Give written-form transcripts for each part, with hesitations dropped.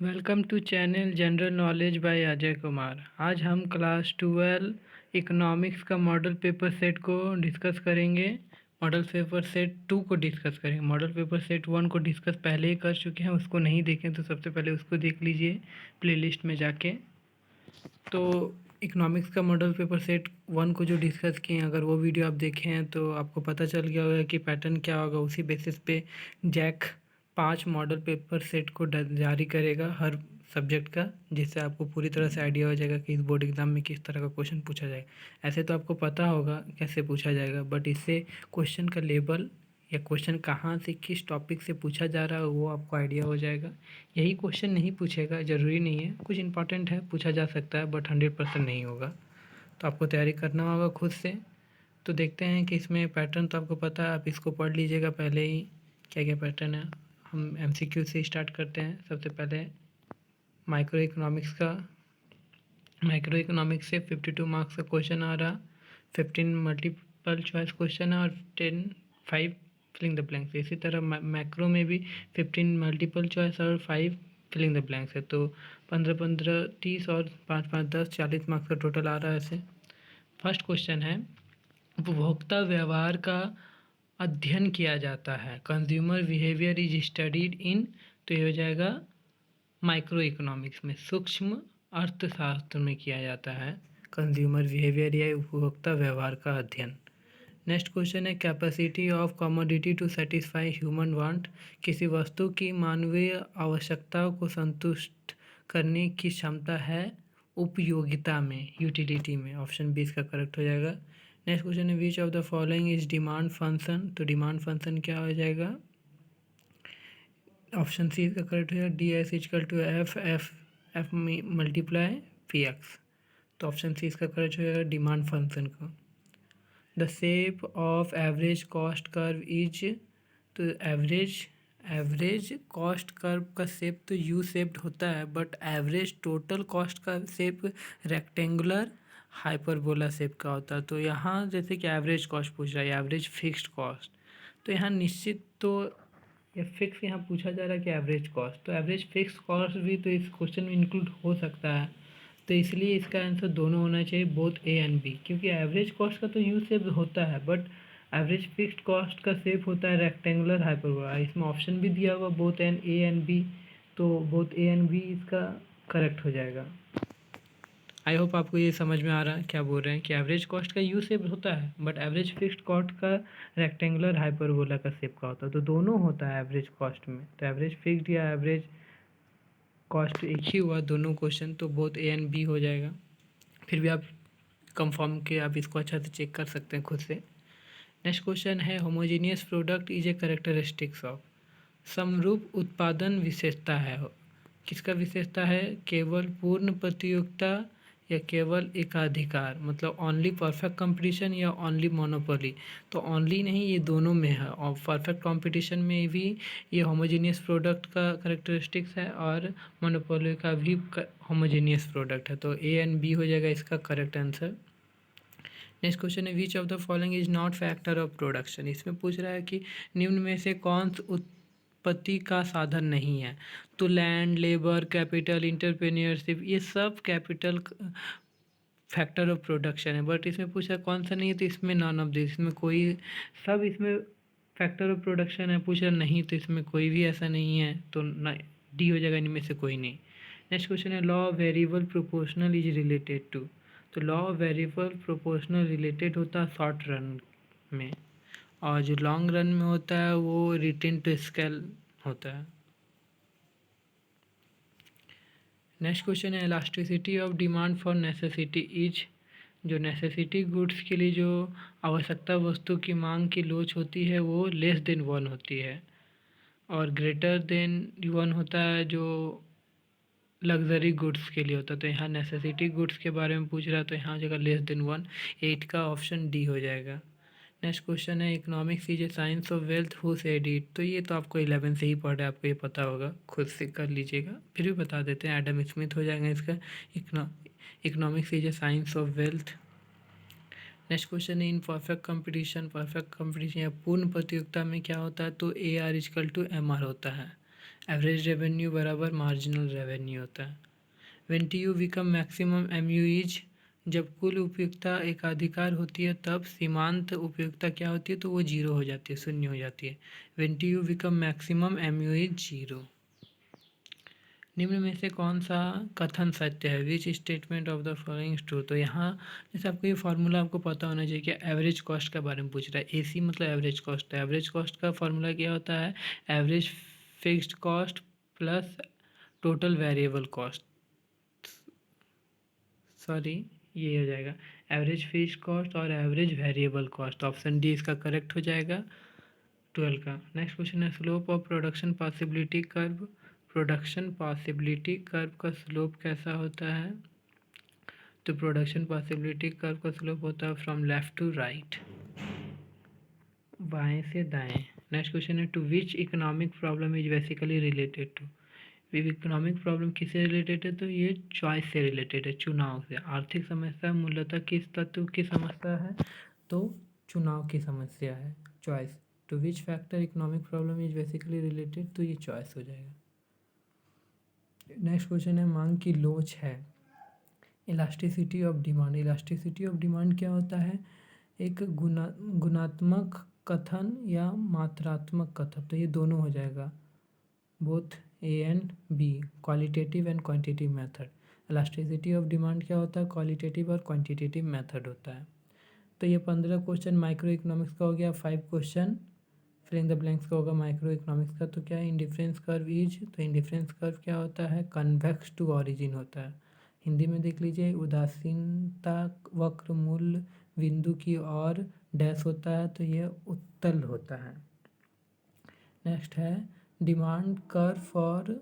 Welcome to channel general knowledge by Ajay Kumar. आज हम class 12 economics का मॉडल पेपर सेट को डिस्कस करेंगे। मॉडल पेपर सेट 2 को डिस्कस करेंगे। मॉडल पेपर सेट 1 को डिस्कस पहले ही कर चुके हैं, उसको नहीं देखें तो सबसे पहले उसको देख लीजिए प्लेलिस्ट में जाके। तो इकोनॉमिक्स का मॉडल पेपर सेट 1 को जो डिस्कस किए हैं, अगर वो वीडियो आप देखे हैं तो आपको पता चल गया होगा कि पैटर्न क्या होगा। उसी बेसिस पे जैक 5 मॉडल पेपर सेट को जारी करेगा हर सब्जेक्ट का, जिससे आपको पूरी तरह से आइडिया हो जाएगा कि इस बोर्ड एग्ज़ाम में किस तरह का क्वेश्चन पूछा जाएगा। ऐसे तो आपको पता होगा कैसे पूछा जाएगा, बट इससे क्वेश्चन का लेवल या क्वेश्चन कहाँ से किस टॉपिक से पूछा जा रहा है वो आपको आइडिया हो जाएगा। यही क्वेश्चन नहीं पूछेगा, ज़रूरी नहीं है, कुछ इंपॉर्टेंट है पूछा जा सकता है, बट 100% नहीं होगा। तो आपको तैयारी करना होगा खुद से। तो देखते हैं कि इसमें पैटर्न तो आपको पता है, आप इसको पढ़ लीजिएगा पहले ही क्या क्या पैटर्न है। हम एमसीक्यू से स्टार्ट करते हैं। सबसे पहले माइक्रो इकोनॉमिक्स से 52 मार्क्स का क्वेश्चन आ रहा। 15 मल्टीपल चॉइस क्वेश्चन है और 5 फिलिंग द ब्लैंक्स। इसी तरह मैक्रो में भी 15 मल्टीपल चॉइस और 5 फिलिंग द ब्लैंक्स है। तो 15 15 30 और 5 5 10 40 मार्क्स का टोटल आ रहा है ऐसे। फर्स्ट क्वेश्चन है, उपभोक्ता व्यवहार का अध्ययन किया जाता है। Consumer behaviour is studied in, तो ये हो जाएगा माइक्रो इकोनॉमिक्स में, सूक्ष्म अर्थशास्त्र में किया जाता है कंज्यूमर बिहेवियर या उपभोक्ता व्यवहार का अध्ययन। नेक्स्ट क्वेश्चन है, capacity of commodity to satisfy human want. किसी वस्तु की मानवीय आवश्यकताओं को संतुष्ट करने की क्षमता है उपयोगिता में, यूटिलिटी में। ऑप्शन बी इसका करेक्ट हो जाएगा। नेक्स्ट क्वेश्चन है, which of the following is demand function. तो डिमांड फंक्शन क्या हो जाएगा? ऑप्शन सी इसका करेक्ट हो जाएगा, D S equal to F F F multiply P X. तो ऑप्शन सी इसका करेक्ट हो जाएगा डिमांड फंक्शन को। The shape of average cost curve is, तो एवरेज कॉस्ट कर्व का शेप तो यू शेप्ड होता है, बट एवरेज टोटल कॉस्ट का शेप रेक्टेंगुलर हाइपरबोला शेप का होता है। तो यहाँ जैसे कि एवरेज कॉस्ट पूछ रहा है, एवरेज फिक्स्ड कॉस्ट, तो यहाँ निश्चित तो या फिक्स यहाँ पूछा जा रहा है कि एवरेज कॉस्ट, तो एवरेज फिक्स कॉस्ट भी तो इस क्वेश्चन में इंक्लूड हो सकता है। तो इसलिए इसका आंसर दोनों होना चाहिए, बोथ ए एंड बी, क्योंकि एवरेज कॉस्ट का तो यू शेप होता है, बट एवरेज फिक्स्ड कॉस्ट का शेप होता है रेक्टेंगुलर हाइपरबोला। इसमें ऑप्शन भी दिया हुआ both and A and B, तो बोथ ए एंड बी इसका करेक्ट हो जाएगा। आई होप आपको ये समझ में आ रहा है क्या बोल रहे हैं कि एवरेज कॉस्ट का यू शेप होता है, बट एवरेज फिक्स्ड कॉस्ट का रेक्टेंगुलर हाइपरबोला का शेप का होता है। तो दोनों होता है एवरेज कॉस्ट में, तो एवरेज फिक्स्ड या एवरेज कॉस्ट एक ही हुआ दोनों क्वेश्चन, तो बोथ ए एंड बी हो जाएगा। फिर भी आप कंफर्म के आप इसको अच्छा से चेक कर सकते हैं खुद से। नेक्स्ट क्वेश्चन है, homogeneous product is a characteristics of. समरूप उत्पादन विशेषता है, किसका विशेषता है? केवल पूर्ण प्रतियोगिता या केवल एकाधिकार, मतलब ओनली परफेक्ट कंपटीशन या ओनली मोनोपोली। तो ओनली नहीं, ये दोनों में है, और परफेक्ट कंपटीशन में भी ये होमोजीनियस प्रोडक्ट का करेक्टरिस्टिक्स है और मोनोपोली का भी होमोजीनियस प्रोडक्ट है। तो ए एंड बी हो जाएगा इसका करेक्ट आंसर। नेक्स्ट क्वेश्चन है, which of the following is not factor of production. इसमें पूछ रहा है कि निम्न में से कौन उत्पत्ति का साधन नहीं है। तो लैंड, लेबर, कैपिटल, इंटरप्रेन्योरशिप, ये सब कैपिटल फैक्टर ऑफ प्रोडक्शन है, बट इसमें पूछा कौन सा नहीं है, तो इसमें नॉन ऑफ दिस, इसमें कोई, सब इसमें फैक्टर ऑफ प्रोडक्शन है। पूछा नहीं तो इसमें कोई भी ऐसा नहीं है, तो ना डी हो जाएगा, इनमें से कोई नहीं। नेक्स्ट क्वेश्चन है, law variable proportional is related to. तो लॉ वेरिएबल प्रोपोर्शनल रिलेटेड होता है शॉर्ट रन में, और जो लॉन्ग रन में होता है वो रिटेन टू स्केल होता है। नेक्स्ट क्वेश्चन है, elasticity of demand for necessity is. जो नेसेसिटी गुड्स के लिए जो आवश्यकता वस्तु की मांग की लोच होती है वो लेस देन 1 होती है, और ग्रेटर देन 1 होता है जो लग्जरी गुड्स के लिए होता है। तो यहाँ नेसेसिटी गुड्स के बारे में पूछ रहा है, तो यहाँ जगह लेस देन 1, 8 का ऑप्शन डी हो जाएगा। नेक्स्ट क्वेश्चन है, economics is a science of wealth who said it. तो ये तो आपको 11 से ही पढ़ रहे हैं, आपको ये पता होगा, खुद से कर लीजिएगा। फिर भी बता देते हैं, एडम स्मिथ हो जाएगा इसका। Economics is a science of wealth. Next question है, इन परफेक्ट कंपटीशन या पूर्ण प्रतियोगिता में क्या होता है? तो A R equal to M R होता है। एवरेज रेवेन्यू बराबर मार्जिनल रेवेन्यू होता है। When T U become maximum M U is, जब कुल उपयोगिता एकाधिकार होती है तब सीमांत उपयोगिता क्या होती है, तो वो जीरो हो जाती है, शून्य हो जाती है। When T U become maximum M U is zero. निम्न में से कौन सा कथन सत्य है, which statement of the following true. तो यहाँ जैसे आपको ये फार्मूला आपको पता होना चाहिए कि एवरेज कॉस्ट के बारे में पूछ रहा है। एसी मतलब एवरेज कॉस्ट है। एवरेज कॉस्ट का फार्मूला क्या होता है, average fixed cost plus total variable cost, sorry ये हो जाएगा एवरेज फिक्स्ड कॉस्ट और average variable cost. Option D इसका करेक्ट हो जाएगा 12 का। नेक्स्ट क्वेश्चन है slope of production possibility curve. Production possibility curve का स्लोप कैसा होता है, तो प्रोडक्शन पॉसिबिलिटी कर्व का स्लोप होता है फ्रॉम लेफ्ट टू राइट, बाएं से दाएं। नेक्स्ट क्वेश्चन है to which economic problem is basically related to. Economic problem किससे रिलेटेड है, तो ये चॉइस से रिलेटेड है, चुनाव से। आर्थिक समस्या मूलतः किस तत्व की समस्या है, तो चुनाव की समस्या है, choice. To which factor economic problem is basically related, तो ये चॉइस हो जाएगा। नेक्स्ट क्वेश्चन है मांग की लोच है। Elasticity of demand. Elasticity of demand क्या होता है, एक गुणात्मक कथन या मात्रात्मक कथन, तो ये दोनों हो जाएगा, both A and B, qualitative and quantitative method. Elasticity of demand क्या होता है, क्वालिटेटिव और क्वांटिटेटिव मेथड होता है। तो ये 15 क्वेश्चन माइक्रो इकोनॉमिक्स का हो गया। 5 question fill in the blanks का होगा माइक्रो इकोनॉमिक्स का। तो क्या है इंडिफरेंस कर्व इज, तो इंडिफरेंस कर्व क्या होता है, कन्वेक्स टू ऑरिजिन होता है। हिंदी में देख लीजिए, उदासीनता वक्र मूल बिंदु की ओर डैश होता है, तो ये उत्तल होता है। नेक्स्ट है डिमांड कर्व फॉर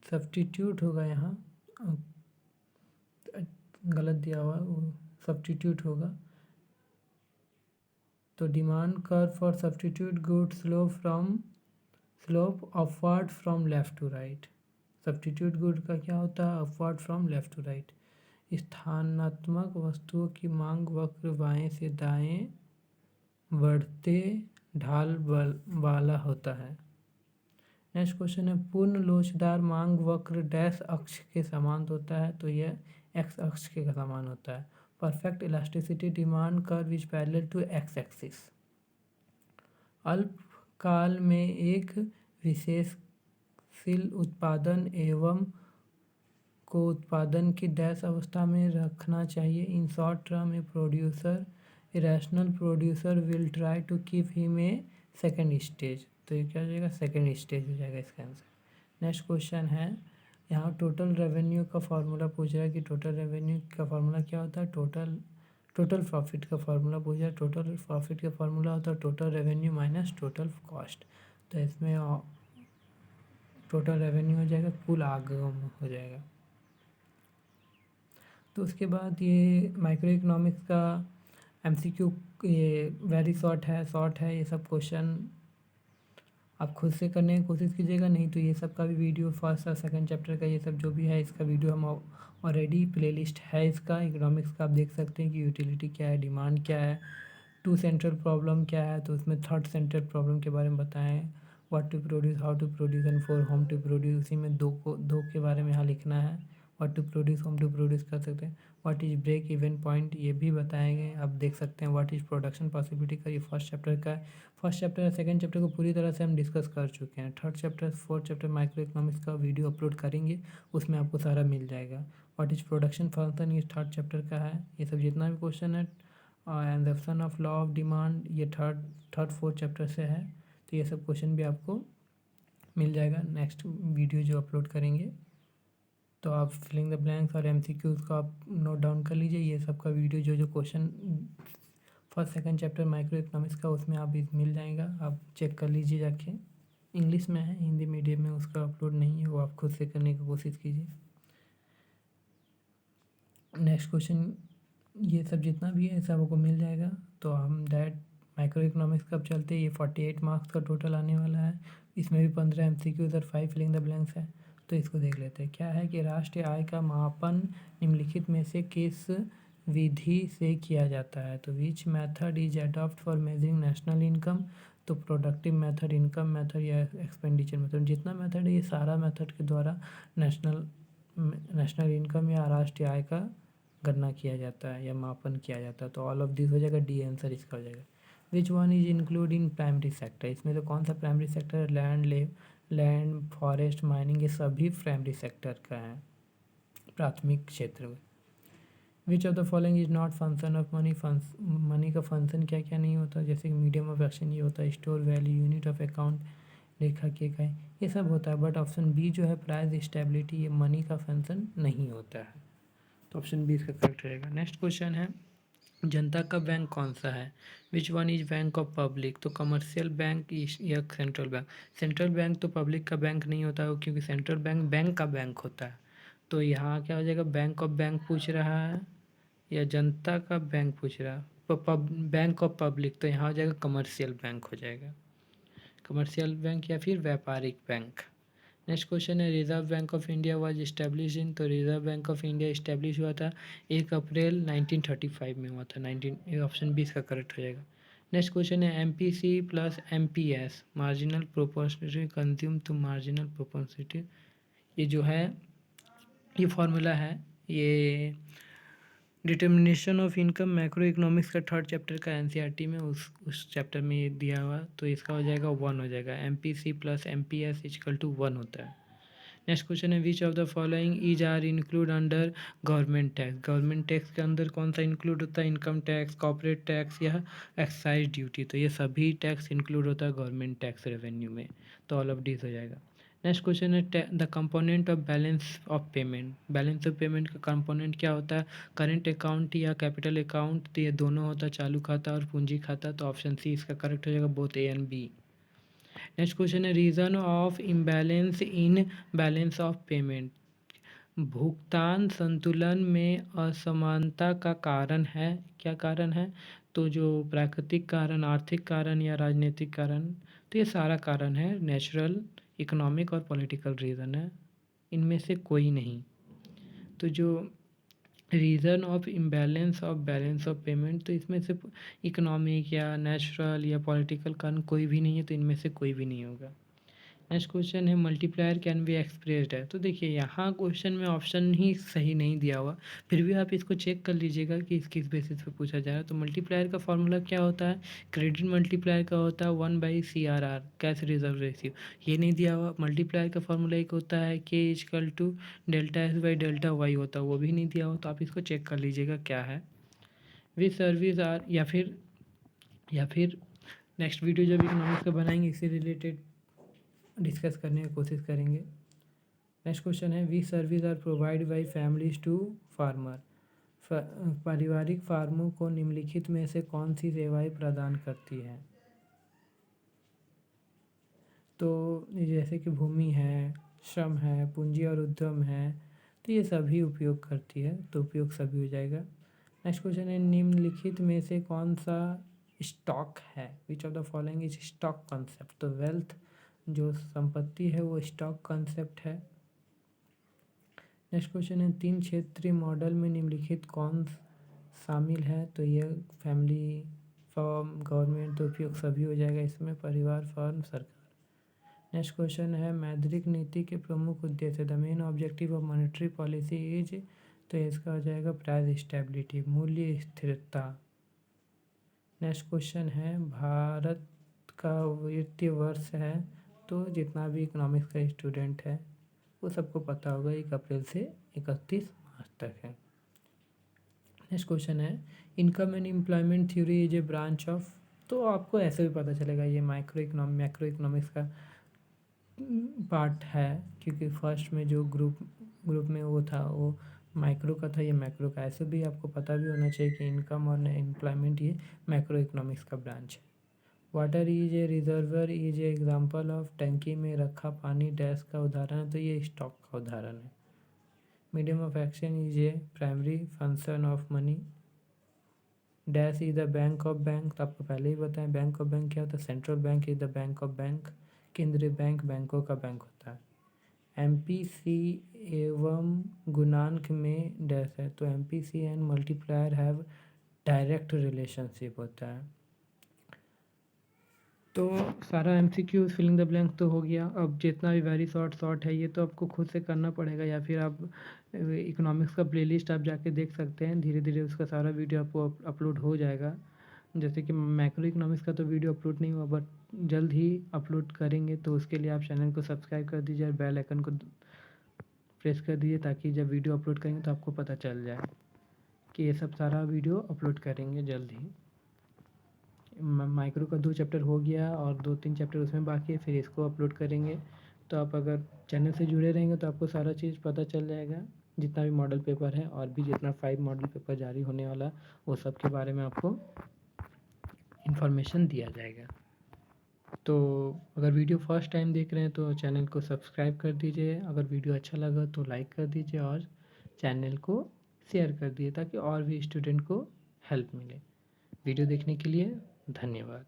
सब्स्टिट्यूट होगा, यहाँ गलत दिया हुआ, सब्स्टिट्यूट होगा। तो demand curve for substitute good slope upward from left to right. Substitute good का क्या होता है, upward from left to right. स्थानात्मक वस्तुओं की मांग वक्र बाएं से दाएं बढ़ते ढाल वाला होता है। नेक्स्ट क्वेश्चन है पूर्ण लोचदार मांग वक्र डैश अक्ष के समान होता है, तो यह एक्स अक्ष के समान होता है। Perfect elasticity demand curve is parallel to X axis. अल्पकाल में एक विशेषशील उत्पादन एवं को उत्पादन की डैश अवस्था में रखना चाहिए। In short term a producer irrational producer will try to keep him a second stage, तो ये क्या हो जाएगा, सेकेंड स्टेज हो जाएगा इसका आंसर। नेक्स्ट क्वेश्चन है यहाँ टोटल रेवेन्यू का फार्मूला पूछ रहा है कि टोटल रेवेन्यू का फार्मूला क्या होता है, टोटल प्रॉफिट का फार्मूला पूछ रहा है। टोटल प्रॉफिट का फार्मूला होता है total revenue minus total cost. तो इसमें टोटल रेवेन्यू हो जाएगा, कुल आगम हो जाएगा। तो उसके बाद ये माइक्रो इकोनॉमिक्स का एमसीक्यू ये वेरी शॉर्ट है। ये सब क्वेश्चन आप खुद से करने की कोशिश कीजिएगा, नहीं तो ये सब का भी वीडियो फर्स्ट और सेकंड चैप्टर का ये सब जो भी है इसका वीडियो हम ऑलरेडी प्लेलिस्ट है इसका इकोनॉमिक्स का, आप देख सकते हैं कि यूटिलिटी क्या है, डिमांड क्या है, टू सेंट्रल प्रॉब्लम क्या है, तो उसमें थर्ड सेंट्रल प्रॉब्लम के बारे में बताएं, what to produce, how to produce and for whom to produce. उसी में दो के बारे में यहाँ लिखना है, what to produce, whom to produce कर सकते हैं। What is break even point, ये भी बताएंगे, आप देख सकते हैं। व्हाट इज प्रोडक्शन पॉसिबिलिटी का ये फर्स्ट चैप्टर का है। फर्स्ट चैप्टर और सेकंड चैप्टर को पूरी तरह से हम डिस्कस कर चुके हैं। Third chapter fourth chapter micro economics का वीडियो अपलोड करेंगे, उसमें आपको सारा मिल जाएगा। व्हाट इज प्रोडक्शन फंक्शन ये थर्ड चैप्टर का है। ये सब जितना भी क्वेश्चन है end of law of demand ये थर्ड फोर्थ चैप्टर से है, तो ये सब क्वेश्चन भी आपको मिल जाएगा नेक्स्ट वीडियो जो अपलोड करेंगे। तो आप फिलिंग द ब्लैंक्स और एमसीक्यूज को आप नोट डाउन कर लीजिए। ये सब का वीडियो जो question first second chapter micro economics का उसमें आप मिल जाएगा, आप चेक कर लीजिए जाके। इंग्लिश में है, हिंदी मीडियम में उसका अपलोड नहीं है, वो आप खुद से करने की कोशिश कीजिए। नेक्स्ट क्वेश्चन ये सब जितना भी है सब आपको मिल जाएगा। तो हम डायरेक्ट माइक्रो इकोनॉमिक्स कब चलते हैं, ये 48 मार्क्स का टोटल आने वाला है। इसमें भी 15 एमसीक्यूज और 5 फिलिंग द ब्लैंक्स है। तो इसको देख लेते हैं। क्या है कि राष्ट्रीय आय का मापन निम्नलिखित में से किस विधि से किया जाता है, तो which method is adopt for measuring national income. तो प्रोडक्टिव मेथड, इनकम मेथड या एक्सपेंडिचर मेथड, जितना मेथड है ये सारा मेथड के द्वारा नेशनल इनकम या राष्ट्रीय आय का गणना किया जाता है या मापन किया जाता है। तो ऑल ऑफ दिस हो जाएगा, डी आंसर इसका हो जाएगा। Which one is include in primary sector, इसमें से कौन सा प्राइमरी सेक्टर है? लैंड, फॉरेस्ट, माइनिंग, ये सभी प्राइमरी सेक्टर का है, प्राथमिक क्षेत्र में। विच of the following is not function of money, money का फंक्शन क्या क्या नहीं होता, जैसे कि मीडियम ऑफ एक्सचेंज ये होता है, store value, unit of account, लेखा की इकाई, ये सब होता है। बट ऑप्शन बी जो है प्राइस स्टेबिलिटी, ये मनी का फंक्शन नहीं होता है। तो ऑप्शन बी इसका करेक्ट रहेगा। नेक्स्ट क्वेश्चन है, जनता का बैंक कौन सा है? Which one is bank of public, तो कमर्शियल बैंक या सेंट्रल बैंक? सेंट्रल बैंक तो पब्लिक का बैंक नहीं होता है, क्योंकि सेंट्रल बैंक बैंक का बैंक होता है। तो यहाँ क्या हो जाएगा, बैंक ऑफ बैंक पूछ रहा है या जनता का बैंक पूछ रहा है? बैंक ऑफ पब्लिक, तो यहाँ हो जाएगा कमर्शियल बैंक हो जाएगा, कमर्शियल बैंक या फिर व्यापारिक बैंक। नेक्स्ट क्वेश्चन है, Reserve Bank of India was establish in, तो Reserve Bank of India establish हुआ था 1 अप्रैल 1935 में हुआ था। 19, ऑप्शन 20 का करेक्ट हो जाएगा। नेक्स्ट क्वेश्चन है, MPC plus MPS, marginal proportionality consume to marginal proportionality, ये जो है ये फॉर्मूला है, ये determination of income macro economics का 3rd चैप्टर का एनसीईआरटी में उस चैप्टर में ये दिया हुआ, तो इसका हो जाएगा 1 हो जाएगा। MPC plus MPS equal to 1 होता है। नेक्स्ट क्वेश्चन है, which of the following is are include under government tax? Government tax के अंदर कौन सा इंक्लूड होता है? इनकम टैक्स, कॉर्पोरेट टैक्स या एक्साइज ड्यूटी, तो ये सभी टैक्स इंक्लूड होता है गवर्नमेंट टैक्स रेवेन्यू में, तो ऑल ऑफ दिस हो जाएगा। नेक्स्ट क्वेश्चन है, the component of balance of payment, balance of payment का कंपोनेंट क्या होता है? करेंट अकाउंट या कैपिटल अकाउंट, तो ये दोनों होता है, चालू खाता और पूंजी खाता, तो ऑप्शन सी इसका करेक्ट हो जाएगा, both A and B. Next question है, reason of imbalance in balance of payment, भुगतान संतुलन में असमानता का कारण है, क्या कारण है? तो जो प्राकृतिक कारण, आर्थिक कारण या राजनीतिक कारण, तो ये सारा कारण है, नेचुरल, इकोनॉमिक और पॉलिटिकल रीज़न है, इनमें से कोई नहीं। तो जो reason of imbalance of balance of payment, तो इसमें से इकोनॉमिक या नेचुरल या पॉलिटिकल कारण कोई भी नहीं है, तो इनमें से कोई भी नहीं होगा। नेक्स्ट क्वेश्चन है, मल्टीप्लायर कैन बी एक्सप्रेस्ड है, तो देखिए यहाँ क्वेश्चन में ऑप्शन ही सही नहीं दिया हुआ, फिर भी आप इसको चेक कर लीजिएगा कि किस बेसिस पे पूछा जा रहा है। तो मल्टीप्लायर का फॉर्मूला क्या होता है? क्रेडिट मल्टीप्लायर का होता है 1/CRR, कैश रिजर्व रेशियो, ये नहीं दिया हुआ। मल्टीप्लायर का फॉर्मूला एक होता है K = delta S by delta Y होता है, वो भी नहीं दिया हुआ, तो आप इसको चेक कर लीजिएगा क्या है। विच सर्विस आर, या फिर नेक्स्ट वीडियो जब इकोनॉमिक्स का बनाएंगे इससे रिलेटेड डिस्कस करने की कोशिश करेंगे। नेक्स्ट क्वेश्चन है, we service are provide by families to farmer, पारिवारिक फार्मों को निम्नलिखित में से कौन सी सेवाएं प्रदान करती हैं? तो जैसे कि भूमि है, श्रम है, पूंजी और उद्यम है, तो ये सभी उपयोग करती है, तो उपयोग सभी हो जाएगा। नेक्स्ट क्वेश्चन है, निम्नलिखित में से कौन सा स्टॉक है? Which of the following is stock concept, तो वेल्थ जो संपत्ति है वो स्टॉक कॉन्सेप्ट है। नेक्स्ट क्वेश्चन है, 3 क्षेत्रीय मॉडल में निम्नलिखित कौन शामिल है? तो ये फैमिली, फर्म, गवर्नमेंट, तो उपयोग सभी हो जाएगा इसमें, परिवार, फर्म, सरकार। नेक्स्ट क्वेश्चन है, मौद्रिक नीति के प्रमुख उद्देश्य, the main objective of monetary policy is, तो इसका हो जाएगा प्राइस स्टेबिलिटी, मूल्य स्थिरता। नेक्स्ट क्वेश्चन है, भारत का वित्तीय वर्ष है, तो जितना भी इकोनॉमिक्स का स्टूडेंट है वो सबको पता होगा 1 अप्रैल से 31 मार्च तक है। नेक्स्ट क्वेश्चन है, income and employment theory is a branch of, तो आपको ऐसे भी पता चलेगा ये मैक्रो इकोनॉमिक्स का पार्ट है, क्योंकि फर्स्ट में जो ग्रुप में वो था वो माइक्रो का था, ये मैक्रो का, ऐसे भी आपको पता भी होना चाहिए कि इनकम और एम्प्लॉयमेंट ये मैक्रो इकोनॉमिक्स का ब्रांच है। Water is a reservoir is a example of, टंकी में रखा पानी डैश का उदाहरण है, तो ये स्टॉक का उदाहरण है। Medium of exchange is a primary function of money, dash is the bank of bank, तो आपको पहले ही बताएं बैंक ऑफ बैंक क्या होता है, central bank is the bank of bank, केंद्रीय बैंक बैंकों का बैंक होता है। एमपीसी एवं गुणांक में डैश है, तो MPC and multiplier have direct relationship होता है। तो सारा एमसीक्यूज़ फिलिंग द ब्लैंक्स तो हो गया। अब जितना भी वेरी शॉर्ट है ये तो आपको खुद से करना पड़ेगा, या फिर आप इकोनॉमिक्स का प्लेलिस्ट आप जाके देख सकते हैं। धीरे धीरे उसका सारा वीडियो आपको अपलोड हो जाएगा। जैसे कि मैक्रो इकोनॉमिक्स का तो वीडियो अपलोड नहीं हुआ, बट जल्द ही अपलोड करेंगे। तो उसके लिए आप चैनल को सब्सक्राइब कर दीजिए और बेल आइकन को प्रेस कर दीजिए, ताकि जब वीडियो अपलोड करेंगे तो आपको पता चल जाए कि ये सब सारा वीडियो अपलोड करेंगे जल्द ही। माइक्रो का 2 चैप्टर हो गया और 2-3 चैप्टर उसमें बाकी है, फिर इसको अपलोड करेंगे। तो आप अगर चैनल से जुड़े रहेंगे तो आपको सारा चीज़ पता चल जाएगा, जितना भी मॉडल पेपर है और भी जितना 5 मॉडल पेपर जारी होने वाला, वो सब के बारे में आपको इन्फॉर्मेशन दिया जाएगा। तो अगर वीडियो फर्स्ट टाइम देख रहे हैं तो चैनल को सब्सक्राइब कर दीजिए। अगर वीडियो अच्छा लगा तो लाइक कर दीजिए और चैनल को शेयर कर दीजिए, ताकि और भी स्टूडेंट को हेल्प मिले। वीडियो देखने के लिए धन्यवाद।